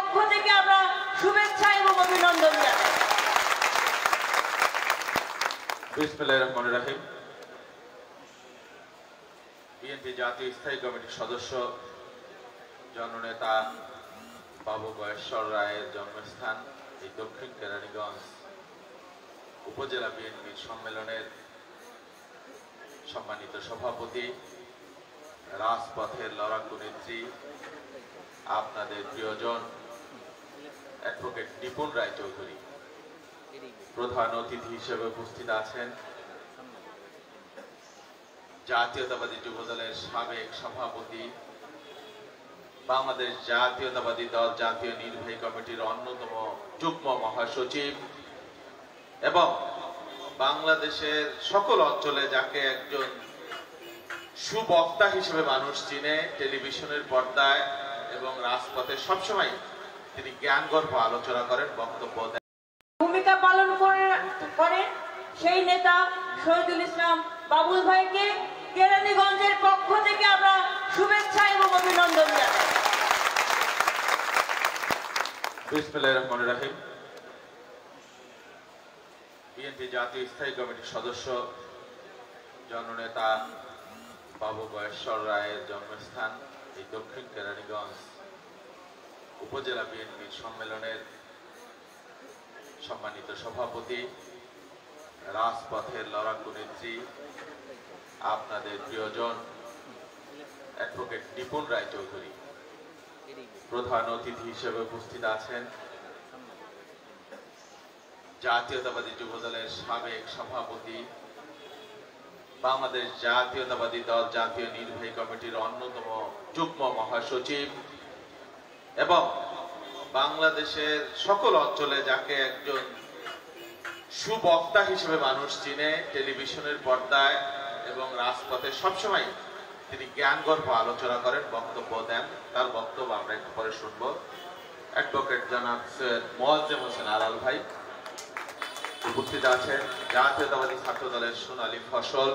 পক্ষ থেকে আমরা শুভেচ্ছা এবং অভিনন্দন জানাই। বিসমিল্লাহির রহমানির রহিম। বিএনপি জাতীয় স্থায়ী কমিটির সদস্য জননেতা বাবু গয়েশ্বর রায়ের জন্মস্থান এই দক্ষিণ কেরানীগঞ্জ উপজেলা বিএনপির সম্মেলনের সম্মানিত সভাপতি, রাজপথের লড়াকু নেত্রী, আপনাদের প্রিয়জন অ্যাডভোকেট নিপুণ রায়চৌধুরী প্রধান অতিথি হিসেবে উপস্থিত আছেন। জাতীয়তাবাদী যুবদলের সাবেক সভাপতি, বাংলাদেশ জাতীয়তাবাদী দল জাতীয় নির্বাহী কমিটির অন্যতম যুগ্ম মহাসচিব এবং বাংলাদেশের সকল অঞ্চলে যাকে একজন সুবক্তা হিসেবে মানুষ চিনে, টেলিভিশনের পর্দায় এবং রাজপথে সবসময় তিনি জ্ঞানগর্ভ আলোচনা করেন, বক্তব্য দেন, ভূমিকা পালন করেন সেই নেতা শহীদুল ইসলাম বাবুল ভাইকে কেরানীগঞ্জের পক্ষ থেকে আমরা শুভেচ্ছা এবং অভিনন্দন জানাই। বিসমিল্লাহির রহমানির রহিম। বিএনপি জাতীয় স্থায়ী কমিটির সদস্য জননেতা বাবু গয়েশ্বর রায়ের জন্মস্থান এই দক্ষিণ কেরানীগঞ্জ উপজেলা বিএনপির সম্মেলনের সম্মানিত সভাপতি, রাজপথের লড়াকু নেত্রী, আপনাদের প্রিয়জন অ্যাডভোকেট নিপুণ রায়চৌধুরী প্রধান অতিথি হিসেবে উপস্থিত আছেন। জাতীয়তাবাদী যুবদলের সাবেক সভাপতি, বাংলাদেশ জাতীয়তাবাদী দল জাতীয় নির্বাহী কমিটির অন্যতম যুগ্ম মহাসচিব এবং বাংলাদেশের সকল অঞ্চলে যাকে একজন সুবক্তা হিসেবে মানুষ চিনে, টেলিভিশনের পর্দায় এবং রাজপথে সবসময় তিনি জ্ঞানগর্ভ আলোচনা করেন, বক্তব্য দেন। তার বক্তব্য আমরা একটু পরে শুনবো। অ্যাডভোকেট জনাব সৈয়দ মোয়াজ্জেম হোসেন আলাল ভাই উপস্থিত আছেন। জাতীয়তাবাদী ছাত্র দলের সোনালী ফসল,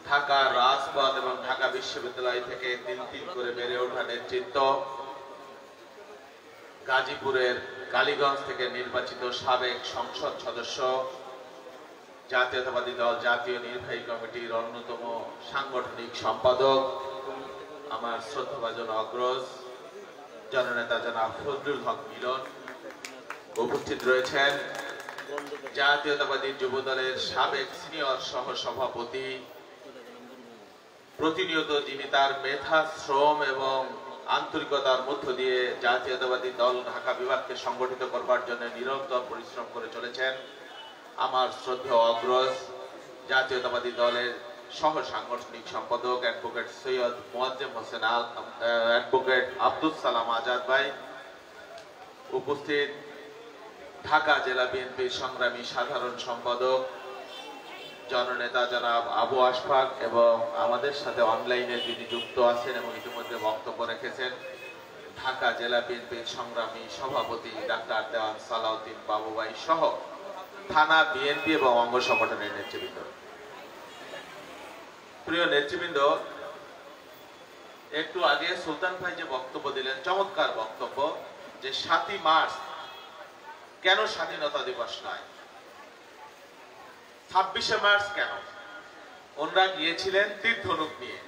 ঢাকার রাজপথ এবং ঢাকা বিশ্ববিদ্যালয় থেকে তিল তিল করে বেড়ে ওঠা নেতৃত্ব, গাজীপুরের কালীগঞ্জ থেকে নির্বাচিত সাবেক সংসদ সদস্য, জাতীয়তাবাদী দল জাতীয় নির্বাহী কমিটির অন্যতম সাংগঠনিক সম্পাদক, আমার শ্রদ্ধাভাজন অগ্রজ জননেতা জনাব ফজলুল হক মিলন উপস্থিত রয়েছেন। জাতীয়তাবাদী যুবদলের সাবেক সিনিয়র সহ সভাপতি, প্রতিনিয়ত যিনি তার মেধা, শ্রম এবং আন্তরিকতার মধ্য দিয়ে জাতীয়তাবাদী দল ঢাকা বিভাগকে সংগঠিত করবার জন্য নিরন্তর পরিশ্রম করে চলেছেন, আমার শ্রদ্ধেয় অগ্রজ জাতীয়তাবাদী দলের সহ সাংগঠনিক সম্পাদক অ্যাডভোকেট সৈয়দ মোয়াজ্জেম হোসেন অ্যাডভোকেট আব্দুল সালাম আজাদ ভাই উপস্থিত, ঢাকা জেলা বিএনপির সংগ্রামী সাধারণ সম্পাদক জননেতা জনাব আবু আশফাক এবং আমাদের সাথে অনলাইনে যিনি যুক্ত আছেন এবং ইতিমধ্যে বক্তব্য রেখেছেন ঢাকা জেলা বিএনপির সংগ্রামী সভাপতি ডাক্তার দেওয়ান সালাউদ্দিন বাবু ভাই সহ থানা বিএনপি এবং অঙ্গ সংগঠনের নেতৃবৃন্দ। প্রিয় নেতৃবৃন্দ, একটু আগে সুলতান ভাই যে বক্তব্য দিলেন, চমৎকার বক্তব্য, যে ৭ই মার্চ কেন স্বাধীনতা দিবস নয়, ২৬শে মার্চ কেন? ওনারা গিয়েছিলেন তীর্থনুক নিয়ে,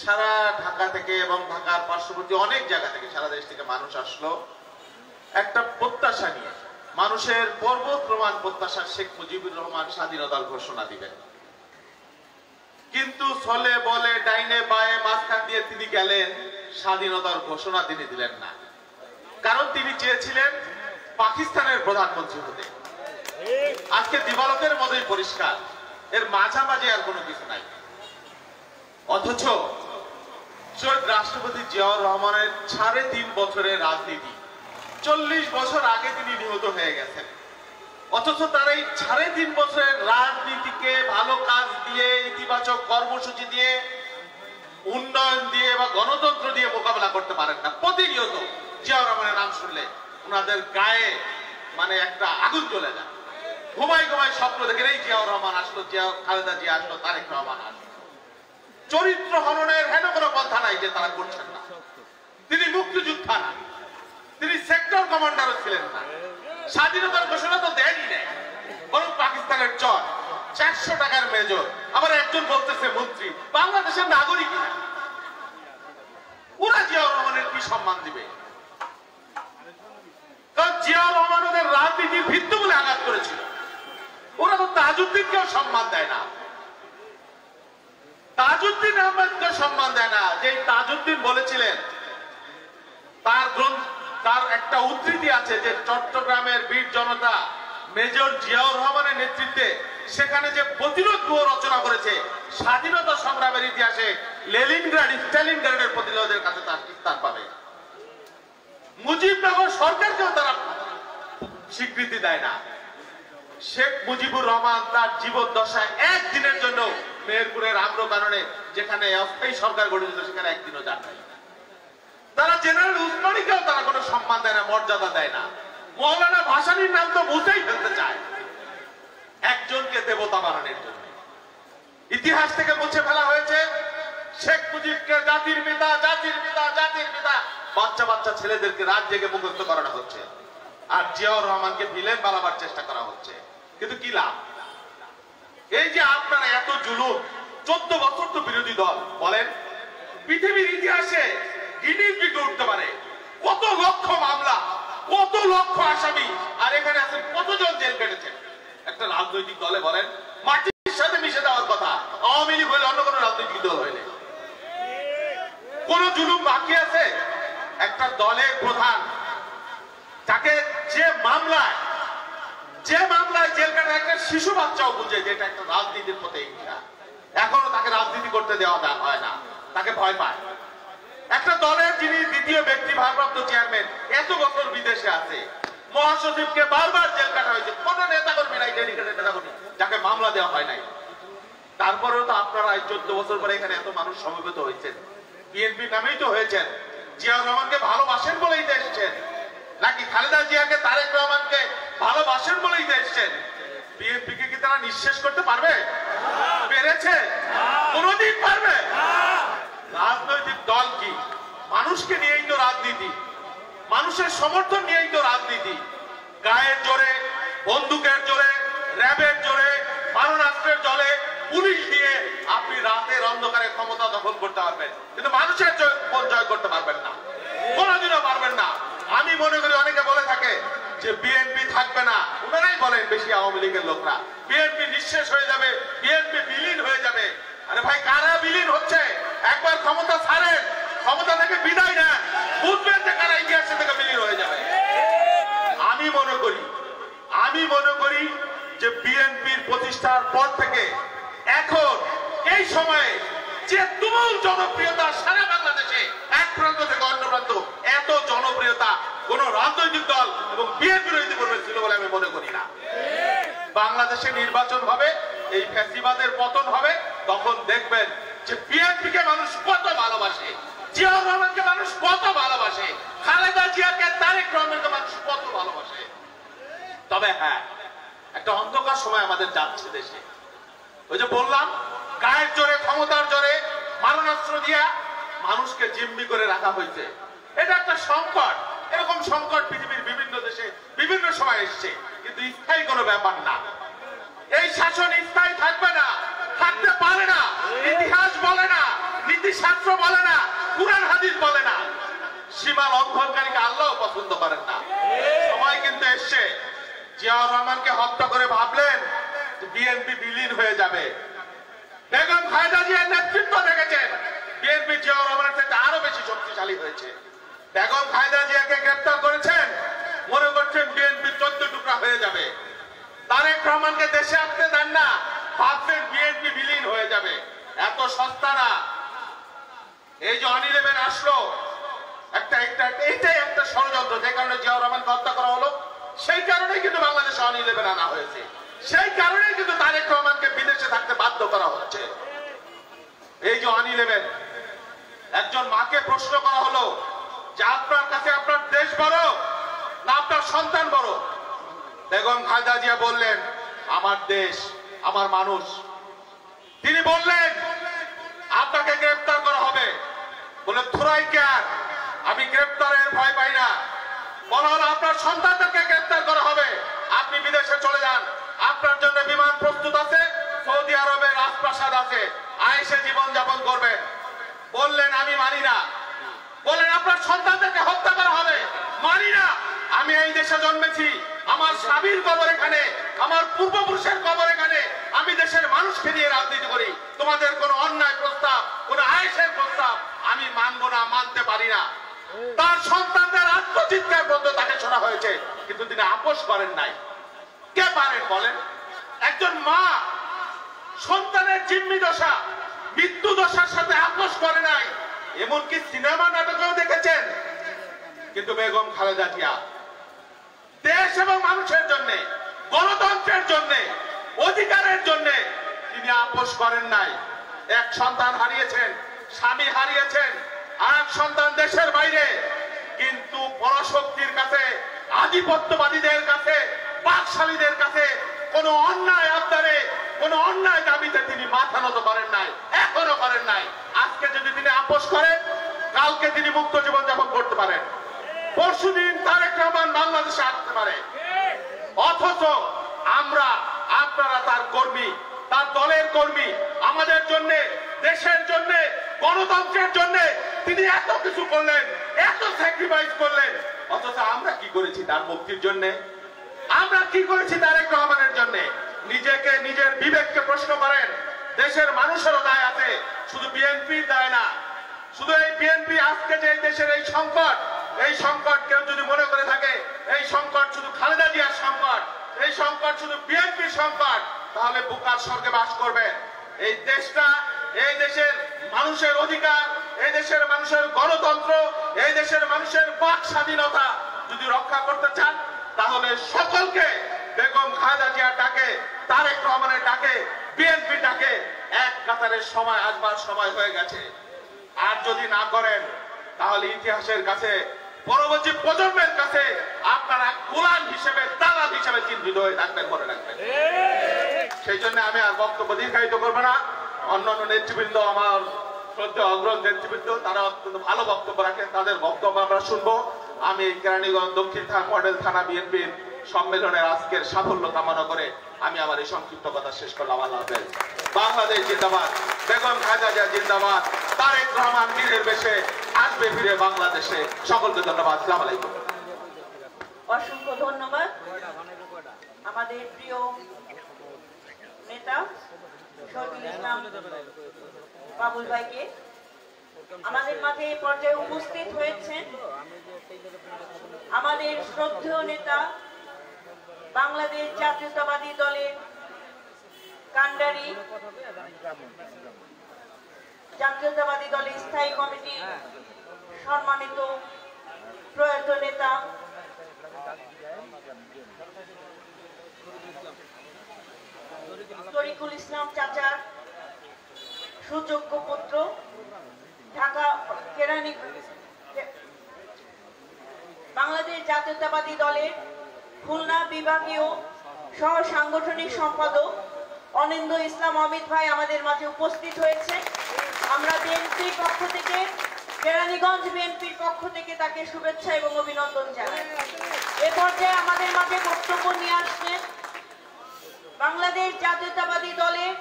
সারা ঢাকা থেকে এবং ঢাকার পার্শ্ববর্তী অনেক জায়গা থেকে, সারা দেশ থেকে মানুষ আসলো একটা প্রত্যাশা নিয়ে, মানুষের পর্বত প্রমাণ প্রত্যাশা শেখ মুজিবুর রহমান স্বাধীনতার ঘোষণা দিবেন। কিন্তু ছলে বলে ডাইনে বায়ে মাঝখান দিয়ে তিনি গেলেন, স্বাধীনতার ঘোষণা তিনি দিলেন না। কারণ তিনি চেয়েছিলেন পাকিস্তানের প্রধানমন্ত্রী হতে। আজকে দিবালকের মতোই পরিষ্কার, এর মাঝামাঝি আর কোনো কিছু নাই। অথচ শহীদ রাষ্ট্রপতি জিয়াউর রহমানের ৩.৫ বছরের রাজনীতি, ৪০ বছর আগে তিনি নিহত হয়ে গেছেন, অথচ তার এই ৩.৫ বছরের রাজনীতিকে ভালো কাজ দিয়ে, ইতিবাচক কর্মসূচি দিয়ে, উন্নয়ন দিয়ে বা গণতন্ত্র দিয়ে মোকাবেলা করতে পারেন না। প্রতিনিয়ত জিয়াউর রহমানের নাম শুনলে ওনাদের গায়ে মানে একটা আগুন জ্বলে যায়। ঘুমাই ঘুমাই স্বপ্ন দেখেন এই জিয়াউর রহমান আসলো, খালেদা জিয়া আসলো, তারেক রহমান আসলো। চরিত্র হননের হেন কোনো পন্থা নাই যে তারা করছেন না। তিনি মুক্তিযোদ্ধা না, তিনি সেক্টর কমান্ডারও ছিলেন না। স্বাধীনতার ঘোষণা তো দেয়নি না, বরং পাকিস্তানের চর 400 টাকার মেজর, আবার একজন বলতেছে মন্ত্রী, বাংলাদেশের নাগরিক না। ওরা জিয়াউর রহমানের কি সম্মান দিবে? কারণ জিয়াউর রহমান ওদের রাজনীতির ভিত্তি বলে আঘাত করেছিল। ওরা তো তাজউদ্দিনকেও সম্মান দেয় না, তাজউদ্দিন আহমেদকে সম্মান দেয় না। যে তাজউদ্দিন বলেছিলেন, তার একটা উদ্ধৃতি আছে যে চট্টগ্রামের বীর জনতা মেজর জিয়াউর রহমানের নেতৃত্বে সেখানে যে প্রতিরোধ ব্যুহ রচনা করেছে, স্বাধীনতা সংগ্রামের ইতিহাসে লেনিনগ্রাড স্টালিনগ্রাডের প্রতিরোধের কাছে তার স্থান পাবে। মুজিবনগর সরকারকেও তারা স্বীকৃতি দেয় না। শেখ মুজিবুর রহমান তার জীবদ্দশায় একদিনের জন্য মেহেরপুরের আম্রকাননে, যেখানে অস্থায়ী সরকার গঠিত, সেখানে একদিনও যান নাই। তারা জেনারেল উসমানীকেও তারা কোনো সম্মান দেয় না, মর্যাদা দেয় না। মৌলানা ভাসানীর নাম তো মুছেই ফেলতে চায় একজনকে দেবতা বানানোর জন্য। ইতিহাস থেকে মুছে ফেলা হয়েছে শেখ মুজিবকে জাতির পিতা, জাতির পিতা, জাতির পিতা। বাচ্চা বাচ্চা ছেলেদেরকে রাত জেগে মুখস্থ করানো হচ্ছে, আর জিয়াউর রহমানকে ভিলেন বানাবার চেষ্টা করা হচ্ছে। কিন্তু কি লাভ? এই যে আপনারা এত জুলুম, 14 বছর তো বিরোধী দল, বলেন পৃথিবীর ইতিহাসে গিনিস বুকে উঠতে পারে কত লক্ষ মামলা, কত লক্ষ আসামি, আর এখানে আছেন কতজন জেল কেটেছেন? একটা রাজনৈতিক দলে বলেন মাটির সাথে মিশে দেওয়ার কথা, আওয়ামী লীগ হইলে অন্য কোনো রাজনৈতিক দল হইলে কোন জুলুম বাকি আছে? একটা দলের প্রধান তাকে যে মামলায় জেল কাটে, একটা শিশু বাচ্চাও বুঝে যে এটা একটা রাজনীতির পথে ইচ্ছা, এখনো তাকে রাজনীতি করতে দেওয়া হয় না, তাকে ভয় পায়। একটা দলের যিনি দ্বিতীয় ব্যক্তি ভারপ্রাপ্ত চেয়ারম্যান, এত বছর বিদেশে আছে, মহাসচিবকে বারবার জেল কাটা হয়েছে, কোন নেতা কর্মী নাই, ডেডিকেটেড নেতা কর্মী যাকে মামলা দেওয়া হয় নাই। তারপরেও তো আপনারা 14 বছর পরে এখানে এত মানুষ সমবেত হয়েছেন, বিএনপি নামেই তো হয়েছেন। জিয়াউর রহমানকে ভালোবাসেন বলেই তো এসেছেন, নাকি খালেদা জিয়াকে, তারেক রহমানকে ভালোবাসেন বলেই তো এসেছেন? বিএনপিকে কি তারা নিঃশেষ করতে পারবে? পেরেছে? কোনদিন পারবে? রাজনৈতিক দল কি? মানুষকে নিয়েই তো রাজনীতি, মানুষের সমর্থন নিয়েই তো রাজনীতি। গায়ের জোরে, বন্দুকের জোরে, র্যাবের জোরে, মারণাস্ত্রের জলে, পুলিশ দিয়ে আপনি রাতের অন্ধকারে ক্ষমতা দখল করতে পারবেন, কিন্তু মানুষের জয় করতে পারবেন না, কোনদিনও পারবেন না। আমি মনে করি অনেকে বলে থাকে যে বিএনপি থাকবে না, ওনারাই বলেন বেশি আওয়ামী লীগের লোকরা, বিএনপি নিঃশেষ হয়ে যাবে, বিএনপি বিলীন হয়ে যাবে। আরে ভাই, কারা বিলীন হচ্ছে? একবার ক্ষমতা ছাড়েন, ক্ষমতা থেকে বিদায় নেন, বুঝবেন যে কারা ইতিহাস থেকে বিলীন হয়ে যাবে। আমি মনে করি যে বিএনপির প্রতিষ্ঠার পর থেকে এখন এই সময়ে যে তুমুল জনপ্রিয়তা সারা বাংলাদেশে, এক প্রান্ত থেকে অন্য প্রান্ত, এত জনপ্রিয়তা কোন রাজনৈতিক দল এবং বিএনপির ইতিপূর্বে ছিল বলে আমি মনে করি না। বাংলাদেশে নির্বাচন হবে, এই ফ্যাসিবাদের পতন হবে, তখন দেখবেন যে বিএনপিকে মানুষ কত ভালোবাসে, জিয়াউর রহমানকে মানুষ কত ভালোবাসে, খালেদা জিয়াকে, তারেক রহমানকে মানুষ কত ভালোবাসে। তবে হ্যাঁ, একটা অন্ধকার সময় আমাদের যাচ্ছে দেশে। ওই যে বললাম, গায়ের জোরে, ক্ষমতার জোরে, মারণাস্ত্র দিয়া মানুষকে জিম্মি করে রাখা হয়েছে। এটা একটা সংকট। এরকম সংকট পৃথিবীর বিভিন্ন দেশে বিভিন্ন সময় এসছে, কিন্তু স্থায়ী কোনো ব্যাপার না। এই শাসন স্থায়ী থাকবে না, থাকতে পারে না। ইতিহাস বলে না, নীতিশাস্ত্র বলে না, কুরআন হাদিস বলে না। সীমা লঙ্ঘনকারীকে আল্লাহ পছন্দ করেন না। সময় কিন্তু এসছে। জিয়াউর রহমানকে হত্যা করে ভাবলেন বিএনপি বিলীন হয়ে যাবে। বেগম খালেদা জিয়ার নেতৃত্ব দেখেছেন, বিএনপি জিয়াউর রহমানের থেকে আরো বেশি শক্তিশালী হয়েছে। বেগম খালেদা জিয়াকে গ্রেফতার করেছেন, মনে করছেন বিএনপি 14 টুকরা হয়ে যাবে। তারেক রহমানকে দেশে আসতে দেন না, ভাবছেন বিএনপি বিলীন হয়ে যাবে। এত সস্তা না। এই যে অন-11 আসলো, এইটাই একটা ষড়যন্ত্র, যে কারণে জিয়াউর রহমানকে হত্যা করা হলো। সেই কারণেই কিন্তু বাংলাদেশে অন-11 আনা হয়েছে, সেই কারণেই কিন্তু তারেক রহমানকে বিদেশে থাকতে বাধ্য করা হচ্ছে। এই যে অন-11, একজন মাকে প্রশ্ন করা হলো যে আপনার কাছে আপনার দেশ বড় না আপনার সন্তান বড়? বেগম খালেদা জিয়া বললেন, আমার দেশ, আমার মানুষ। তিনি বললেন, আপনাকে গ্রেফতার করা হবে। বলে থুরাই কেয়ার, আমি গ্রেফতারের ভয় পাই না, বলা হলো আপনার সন্তানদেরকে গ্রেফতার করা হবে, আপনি বিদেশে চলে যান, আপনার জন্য বিমান প্রস্তুত আছে, সৌদি আরবের রাজপ্রাসাদ আছে, আয়েশে জীবন যাপন করবেন। বললেন আমি মানি না। বললেন আপনার সন্তানদেরকে হত্যা করা হবে, মানি না। আমি এই দেশে জন্মেছি, আমার স্বামীর কবর এখানে, আমার পূর্বপুরুষের কবর এখানে, আমি দেশের মানুষকে নিয়ে রাজনীতি করি। তোমাদের কোনো অন্যায় প্রস্তাব, কোনো আয়েশের প্রস্তাব আমি মানবো না, মানতে পারি না। তার সন্তানদের আত্মচিৎকার পর্যন্ত তাকে শোনা হয়েছে, কিন্তু তিনি আপোষ করেন নাই। কে পারেন বলেন? একজন মা সন্তানের জিম্মি দশা, মৃত্যু দশার সাথে আপোষ করে নাই। এমনকি সিনেমা নাটকেও দেখেছেন। কিন্তু বেগম খালেদা জিয়া দেশ এবং মানুষের জন্য, গণতন্ত্রের জন্য, অধিকারের জন্য তিনি আপোষ করেন নাই। এক সন্তান হারিয়েছেন, স্বামী হারিয়েছেন, আর এক সন্তান দেশের বাইরে। কিন্তু পরাশক্তির কাছে, আধিপত্যবাদীদের কাছে, বাকশালীদের কাছে কোন অন্যায় আবদারে, কোন অন্যায় দাবিতে তিনি মাথা নত করেন নাই, এখনো করেন নাই। আজকে যদি তিনি আপোষ করেন, কালকে তিনি মুক্ত জীবন যাপন করতে পারেন, পরশুদিন তারেক রহমান বাংলাদেশে আসতে পারে। অথচ আমরা, আপনারা তার কর্মী, তার দলের কর্মী। আমাদের জন্য, দেশের জন্য, গণতন্ত্রের জন্য তিনি এত কিছু করলেন, এত স্যাক্রিফাইস করলেন। অথচ আমরা কি করেছি তার মুক্তির জন্য? আমরা কি করেছি তারেক রহমানের জন্য? নিজেকে, নিজের বিবেককে প্রশ্ন করেন। দেশের মানুষেরও দায় আছে, শুধু বিএনপির দায় না। শুধু এই বিএনপি, আজকে যে দেশের এই সংকট কেউ যদি মনে করে থাকে এই সংকট শুধু খালেদা জিয়ার সংকট, এই সংকট শুধু বিএনপির সংকট, তাহলে বুকার স্বর্গে বাস করবে। এই দেশটা, এই দেশের মানুষের অধিকার, এই দেশের মানুষের গণতন্ত্র, এই দেশের মানুষের বাক স্বাধীনতা যদি রক্ষা করতে চান, তাহলে সকলকে বেগম খালেদা জিয়ার ডাকে, তারেক রহমানের ডাকে, বিএনপি ডাকে এক কাতারের সময় আসবার সময় হয়ে গেছে। আর যদি না করেন, তাহলে ইতিহাসের কাছে, পরবর্তী প্রজন্মের কাছে আপনারা গোলাম হিসেবে, দালাল হিসেবে চিহ্নিত হয়ে থাকবেন, মনে রাখবেন। সেই জন্য আমি আর বক্তব্য দীর্ঘায়িত করবো না। অন্যান্য নেতৃবৃন্দ, আমার শ্রদ্ধেয় অগ্রজ নেতৃবৃন্দ, তারা অত্যন্ত ভালো বক্তব্য রাখেন, তাদের বক্তব্য আমরা শুনবো। আমি কেরানীগঞ্জ দক্ষিণ মডেল থানা বিএনপির সম্মেলনের আজকের সাফল্য কামনা করে আমি আমার এই সংক্ষিপ্ত কথা শেষ করলাম। আল্লাহ হাফেজ। বাংলাদেশ জিন্দাবাদ, বেগম খালেদা জিয়া জিন্দাবাদ, তারেক রহমান বীরের বেশে আসবে ফিরে বাংলাদেশে। সকলকে ধন্যবাদ। আসসালামু আলাইকুম। অসংখ্য ধন্যবাদ আমাদের প্রিয় নেতা শহীদুল ইসলাম বাবুল ভাইকে। আমাদের মাঝে এই পর্যায়ে উপস্থিত হয়েছেন আমাদের শ্রদ্ধেয় নেতা, বাংলাদেশ জাতীয়তাবাদী দলের কান্ডারি, জাতীয়তাবাদী দলের স্থায়ী কমিটি সম্মানিত প্রয়াত নেতা তরিকুল ইসলাম চাচার সুযোগ্য পুত্র, ঢাকা কেরানী বাংলাদেশ জাতীয়তাবাদী দলের খুলনা বিভাগীয় সহ সাংগঠনিক সম্পাদক অনিন্দ্য ইসলাম অমিত ভাই আমাদের মাঝে উপস্থিত হয়েছে। আমরা বিএনপির পক্ষ থেকে, কেরানীগঞ্জ বিএনপির পক্ষ থেকে তাকে শুভেচ্ছা এবং অভিনন্দন জানাই। এ পর্যায়ে আমাদের মাঝে বক্তব্য নিয়ে আসছেন বাংলাদেশ জাতীয়তাবাদী দলের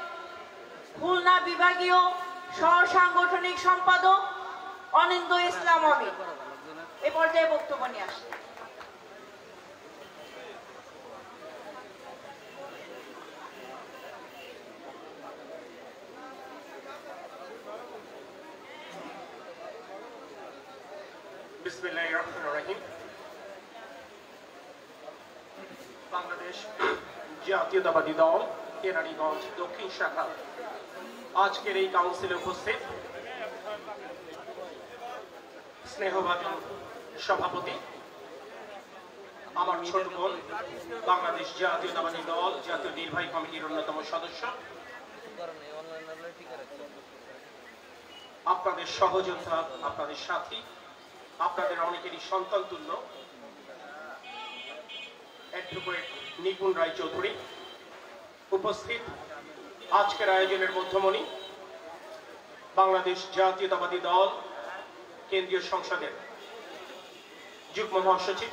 খুলনা বিভাগীয় সহ সাংগঠনিক সম্পাদক অনিন্দ্য ইসলাম অমিত। এ পর্যায়ে বক্তব্য নিয়ে আসছেন। বিসমিল্লাহির রহমানির রহিম। বাংলাদেশ জাতীয়তাবাদী দল কেরানীগঞ্জ দক্ষিণ শাখা আজকের এই কাউন্সিলে উপস্থিত স্নেহভাজন সভাপতি, আমার ছোট বোন, বাংলাদেশ জাতীয়তাবাদী দল জাতীয় নির্বাহী কমিটির অন্যতম সদস্য, আপনাদের সহযোদ্ধা, আপনাদের সাথী, আপনাদের অনেকেরই সন্তান তুল্য অ্যাডভোকেট নিপুণ রায় চৌধুরী, উপস্থিত আজকের আয়োজনের মধ্যমণি বাংলাদেশ জাতীয়তাবাদী দল কেন্দ্রীয় সংসদের যুগ্ম মহাসচিব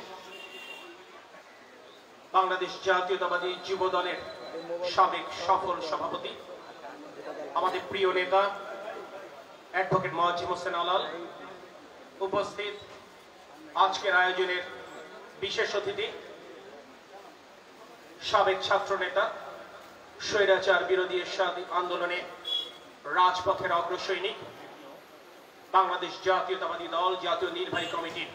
বাংলাদেশ জাতীয়তাবাদী যুব দলের সাবেক সফল সভাপতি, আমাদের প্রিয় নেতা অ্যাডভোকেট মোয়াজ্জেম হোসেন আলাল, উপস্থিত আজকের আয়োজনের বিশেষ অতিথি সাবেক ছাত্র নেতা, স্বৈরাচার বিরোধী এরশাদ আন্দোলনে রাজপথের অগ্রসৈনিক, বাংলাদেশ জাতীয়তাবাদী দল জাতীয় নির্বাহী কমিটির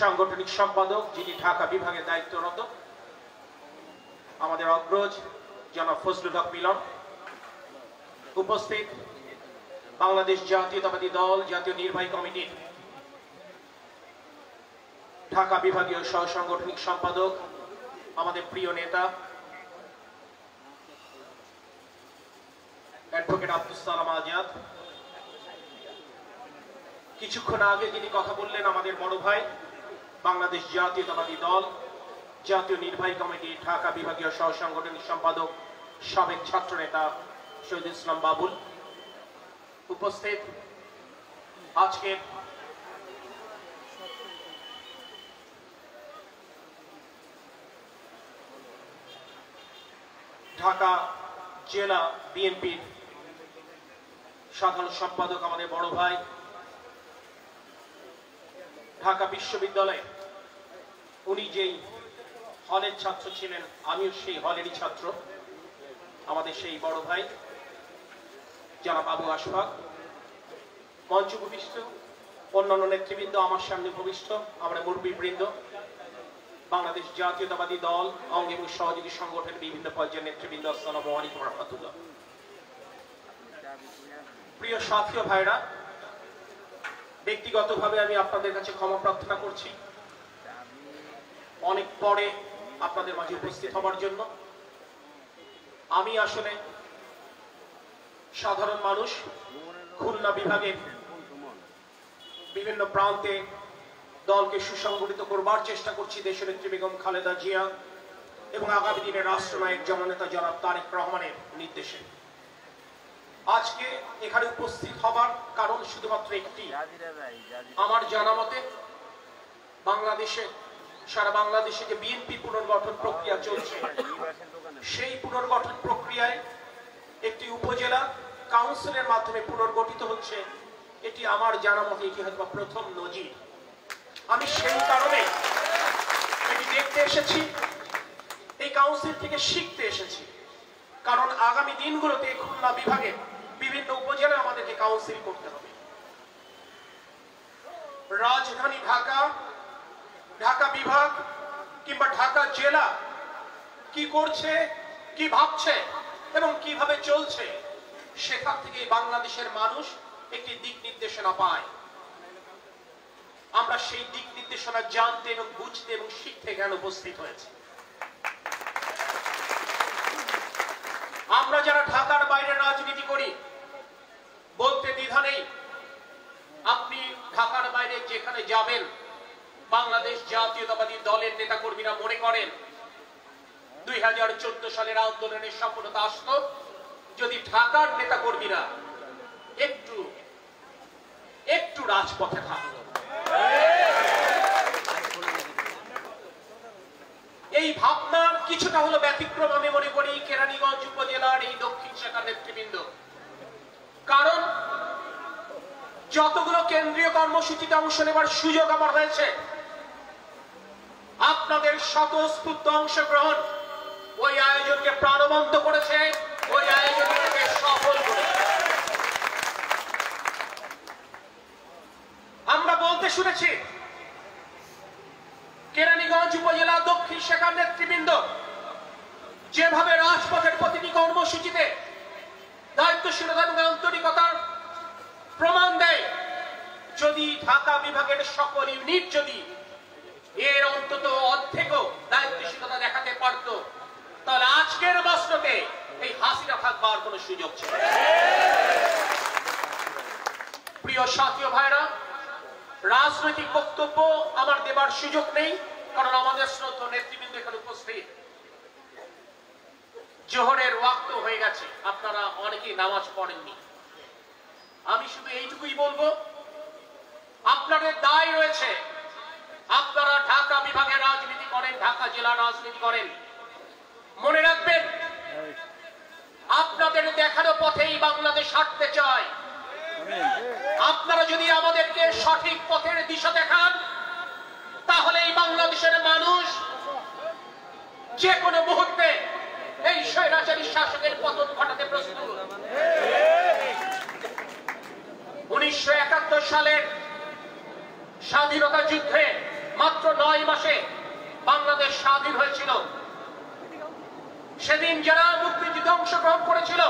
সাংগঠনিক সম্পাদক, যিনি ঢাকা বিভাগে দায়িত্বরত, আমাদের অগ্রজ জনাব ফজলুল হক মিলন, উপস্থিত বাংলাদেশ জাতীয়তাবাদী দল জাতীয় নির্বাহী কমিটির ঢাকা বিভাগীয় সহ সাংগঠনিক সম্পাদক, আমাদের প্রিয় নেতা অ্যাডভোকেট আব্দুস সালাম আজাদ, কিছুক্ষণ আগে যিনি কথা বললেন আমাদের বড় ভাই, বাংলাদেশ জাতীয়তাবাদী দল জাতীয় নির্বাহী কমিটি ঢাকা বিভাগীয় সহ সাংগঠনিক সম্পাদক, সাবেক ছাত্র নেতা শহীদুল ইসলাম বাবুল, উপস্থিত আজকে ঢাকা জেলা বিএনপির সাধারণ সম্পাদক আমাদের বড় ভাই, ঢাকা বিশ্ববিদ্যালয়ে উনি যেই হলের ছাত্র ছিলেন, আমিও সেই হলেরই ছাত্র, আমাদের সেই বড় ভাই জনাব আবু আশফাক, মঞ্চ উপবিষ্ট অন্যান্য নেতৃবৃন্দ, আমার সামনে উপবিষ্ট আমরা মুরব্বীবৃন্দ, বাংলাদেশ জাতীয়তাবাদী দল অঙ্গ এবং সহযোগী সংগঠনের বিভিন্ন পর্যায়ের নেতৃবৃন্দ, আসসালামু আলাইকুম ওয়া রাহমাতুল্লাহ। প্রিয় সাথী ও ভাইরা, ব্যক্তিগতভাবে আমি আপনাদের কাছে ক্ষমা প্রার্থনা করছি অনেক পরে আপনাদের মাঝে উপস্থিত হবার জন্য। আমি আসলে সাধারণ মানুষ, খুলনা বিভাগের বিভিন্ন প্রান্তে দলকে সুসংগঠিত করবার চেষ্টা করছি দেশনেত্রী বেগম খালেদা জিয়া এবং আগামী দিনের রাষ্ট্রনায়ক জননেতা জনাব তারেক রহমানের নির্দেশে। আজকে এখানে উপস্থিত হবার কারণ শুধুমাত্র একটি, আমার জানা মতে বাংলাদেশে, সারা বাংলাদেশে যে বিএনপি পুনর্গঠন প্রক্রিয়া চলছে, সেই পুনর্গঠন প্রক্রিয়ায় একটি উপজেলা কাউন্সিলের মাধ্যমে পুনর্গঠিত হচ্ছে, এটি আমার জানা মতে এটি হয়তো প্রথম নজির। আমি সেই কারণে এটি দেখতে এসেছি, এই কাউন্সিল থেকে শিখতে এসেছি, কারণ আগামী দিনগুলোতে খুলনা বিভাগে বিভিন্ন উপজেলা আমাদেরকে কাউন্সিল করতে হবে। রাজধানী ঢাকা, ঢাকা বিভাগ কিংবা ঢাকা জেলা কি করছে, কি ভাবছে এবং কিভাবে চলছে, সেখান থেকে বাংলাদেশের মানুষ একটি দিক নির্দেশনা পায়। আমরা সেই দিক নির্দেশনা জানতে এবং বুঝতে এবং শিখতে এখানে উপস্থিত হয়েছে। আমরা যারা ঢাকার বাইরে রাজনীতি করি, বলতে দ্বিধা নেই, আপনি ঢাকার বাইরে যেখানে যাবেন, বাংলাদেশ জাতীয়তাবাদী দলের নেতাকর্মীরা মনে করেন 2014 সালের আন্দোলনের সফলতা আসতো যদি ঢাকার নেতাকর্মীরা একটু রাজপথে থাকতো। এই ভাবনার কিছুটা হলো ব্যতিক্রম আমি মনে করি কেরানীগঞ্জ উপজেলার এই দক্ষিণ শাখার নেতৃবৃন্দ। কারণ যতগুলো কেন্দ্রীয় কর্মসূচিতে অংশ নেবার সুযোগ আমার হয়েছে, আপনাদের স্বতঃস্ফূর্ত অংশগ্রহণ ওই আয়োজনকে প্রাণবন্ত করেছে, ওই আয়োজনকে সফল করেছে। আমরা বলতে শুনেছি কেরানীগঞ্জ উপজেলা দক্ষিণ শাখার নেতৃবৃন্দ যেভাবে রাজপথের প্রতিটি কর্মসূচিতে দায়িত্বশীলতা এবং আন্তরিকতার প্রমাণ দেয়, যদি ঢাকা বিভাগের সকল ইউনিট যদি এর অন্তত অর্ধেকও দায়িত্বশীলতা দেখাতে পারত, তাহলে আজকের বছরতে এই হাসিনা থাকবার কোন সুযোগ ছিল। প্রিয় সাথী ও ভাইরা, রাজনৈতিক বক্তব্য আমার দেবার সুযোগ নেই, কারণ আমাদের শ্রদ্ধেয় নেতৃবৃন্দ এখানে উপস্থিত। জোহরের ওয়াক্ত হয়ে গেছে, আপনারা অনেকেই নামাজ পড়েননি। আমি শুধু এইটুকুই বলবো, আপনাদের দায় রয়েছে, আপনারা ঢাকা বিভাগের রাজনীতি করেন, ঢাকা জেলার রাজনীতি করেন, মনে রাখবেন আপনাদের দেখানো পথেই বাংলাদেশ হাঁটতে চায়। আপনারা যদি আমাদেরকে সঠিক পথের দিশা দেখান, তাহলে এই বাংলাদেশের মানুষ যে কোনো মুহূর্তে এই স্বৈরাচারী শাসকের পতন ঘটাতে প্রস্তুত। 1971 সালের স্বাধীনতা যুদ্ধে মাত্র 9 মাসে বাংলাদেশ স্বাধীন হয়েছিল। সেদিন যারা মুক্তিযুদ্ধে অংশগ্রহণ করেছিল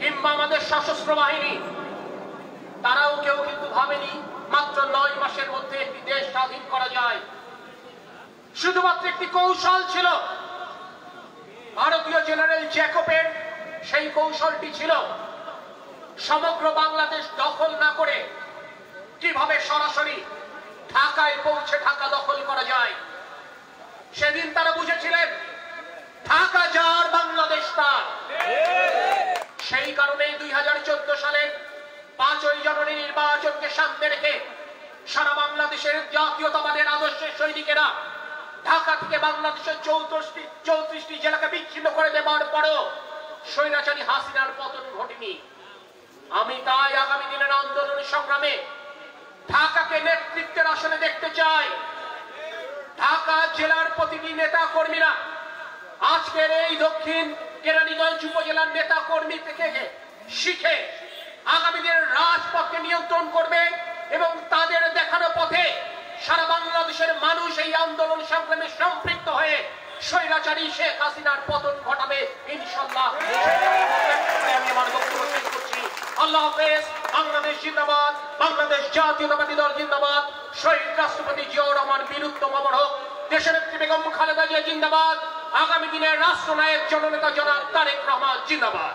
কিংবা আমাদের সশস্ত্র বাহিনী, তারাও কেউ কিন্তু ভাবেনি মাত্র 9 মাসের মধ্যে একটি দেশ স্বাধীন করা যায়। শুধুমাত্র একটি কৌশল ছিল, ভারতীয় জেনারেল জ্যাকবের সেই কৌশলটি ছিল সমগ্র বাংলাদেশ দখল না করে কিভাবে সরাসরি ঢাকায় পৌঁছে ঢাকা দখল করা যায়। সেদিন তারা বুঝেছিলেন ঢাকা যার, বাংলাদেশ তার। সেই কারণেই 2014 সালের 5ই জানুয়ারি নির্বাচনকে সামনে রেখে সারা বাংলাদেশের জাতীয়তাবাদের আদর্শের সৈনিকেরা ঢাকা থেকে বাংলাদেশের 34টি জেলাকে বিচ্ছিন্ন করে দেওয়ার পরেও স্বৈরাচারী হাসিনার পতন ঘটেনি। আমি তাই আগামী দিনের আন্দোলন সংগ্রামে ঢাকাকে নেতৃত্বের আসনে দেখতে চাই। ঢাকা জেলার প্রতিটি নেতা কর্মীরা আজকের এই দক্ষিণ কেরানীগঞ্জ উপজেলার নেতা কর্মী থেকে শিখে আগামী দিনের রাজপথকে নিয়ন্ত্রণ করবে এবং তাদের দেখানো পথে সারা বাংলাদেশের মানুষ এই আন্দোলন সংগ্রামে সম্পৃক্ত হয়ে স্বৈরাচারী শেখ হাসিনার পতন ঘটাবে ইনশাআল্লাহ। আমি আমার বক্তব্য শেষ করছি। আল্লাহ হাফেজ। বাংলাদেশ জিন্দাবাদ, বাংলাদেশ জাতীয়তাবাদী দল জিন্দাবাদ, শহীদ রাষ্ট্রপতি জিয়াউর রহমান বীরুত্তম অমর হোক, দেশনেত্রী বেগম খালেদা জিয়া জিন্দাবাদ, আগামী দিনের রাষ্ট্রনায়ক জননেতা জনাব তারেক রহমান জিন্দাবাদ।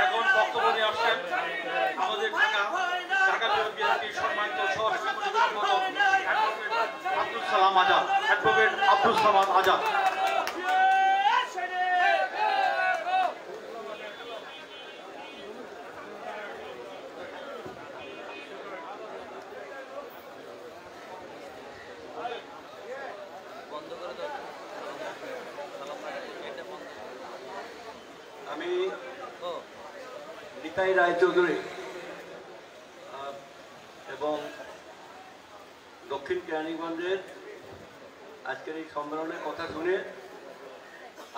এখন বক্তব্য নিয়ে আসছেন আমাদের ঢাকা বিএনপির সম্মানিত আব্দুল সালাম আজাদ, অ্যাডভোকেট আব্দুল সালাম আজাদ। আমি নিতাই রায়চৌধুরী এবং দক্ষিণ কেরানীগঞ্জের আজকের এই সম্মেলনের কথা শুনে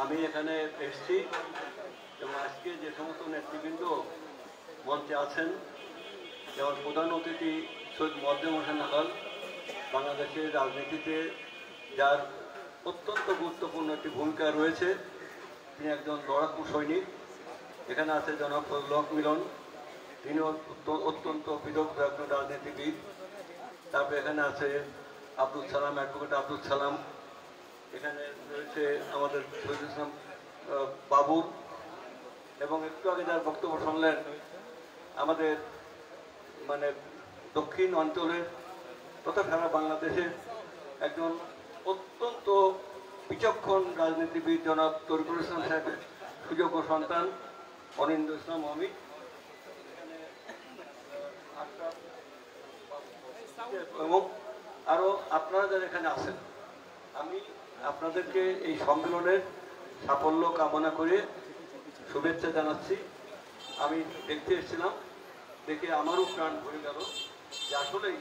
আমি এখানে এসেছি এবং আজকে যে সমস্ত নেতৃবৃন্দ মঞ্চে আছেন, যেমন প্রধান অতিথি সৈয়দ মোয়াজ্জেম হোসেন আলাল, বাংলাদেশের রাজনীতিতে যার অত্যন্ত গুরুত্বপূর্ণ একটি ভূমিকা রয়েছে, তিনি একজন লড়াকু সৈনিক। এখানে আছে জনাব ফজলুল হক মিলন, তিনি অত্যন্ত বিদগ্ধ একজন রাজনীতিবিদ। তারপরে এখানে আছে আব্দুল সালাম, অ্যাডভোকেট আব্দুল সালাম। এখানে রয়েছে আমাদের শহীদুল ইসলাম বাবু, এবং একটু আগে যার বক্তব্য শুনলেন আমাদের মানে দক্ষিণ অঞ্চলের তথা সারা বাংলাদেশের একজন অত্যন্ত বিচক্ষণ রাজনীতিবিদ জনাব তরিকুল ইসলাম সাহেবের সুযোগ্য সন্তান অনিন্দ ইসলাম অমিত, এবং আরও আপনারা যারা এখানে আছেন। আমি আপনাদেরকে এই সম্মেলনের সাফল্য কামনা করে শুভেচ্ছা জানাচ্ছি। আমি দেখতে এসেছিলাম, দেখে আমারও প্রাণ ভরে গেল যে আসলেই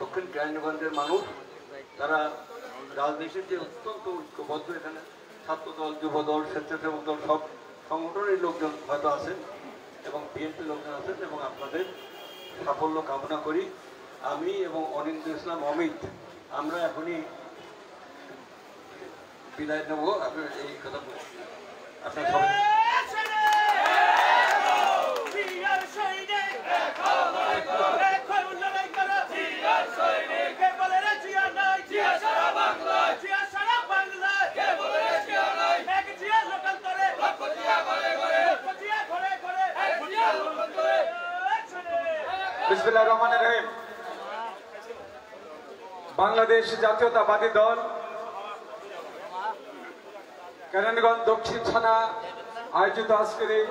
দক্ষিণ কেরানীগঞ্জের মানুষ তারা রাজনীতিতে অত্যন্ত ঐক্যবদ্ধ। এখানে ছাত্রদল, যুবদল, স্বেচ্ছাসেবক দল সব সংগঠনের লোকজন হয়তো আছেন এবং বিএনপি লোকজন আছেন, এবং আপনাদের সাফল্য কামনা করি। আমি এবং অনিন্দ ইসলাম অমিত আমরা এখনই বিদায় নেব। আপনার এই কথা বলি আপনার সবাই বিসমিল্লাহির রহমানির রহিম। বাংলাদেশ জাতীয়তাবাদী দল কেরানীগঞ্জ দক্ষিণ থানা আয়োজিত আজকের এই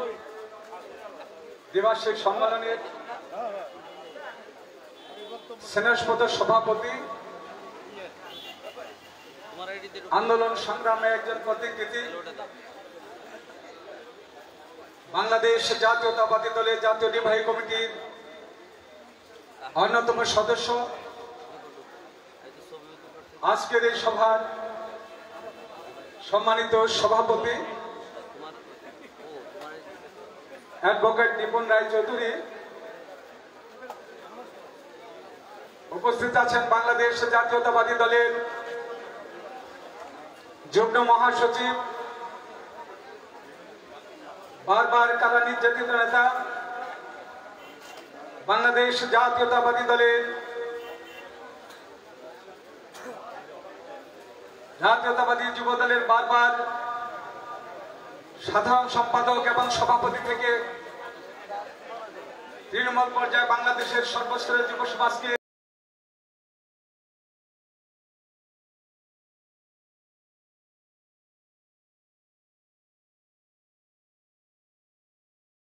দ্বিবার্ষিক সম্মেলনের স্নেহস্পদ সভাপতি, আন্দোলন সংগ্রামে একজন প্রতিকৃতি, বাংলাদেশ জাতীয়তাবাদী দলের জাতীয় নির্বাহী কমিটির অন্যতম সদস্য, আজকের এই সভার সম্মানিত সভাপতি অ্যাডভোকেট নিপুণ রায় চৌধুরী, উপস্থিত আছেন বাংলাদেশ জাতীয়তাবাদী দলের যুগ্ম মহাসচিব, বারবার কারা নির্যাতিত নেতা, বাংলাদেশ জাতীয়তাবাদী দলের জাতীয়তাবাদী যুব দলের বারবার সাধারণ সম্পাদক এবং সভাপতি থেকে তৃণমূল পর্যায়ে বাংলাদেশের সর্বস্তরের যুব সমাজকে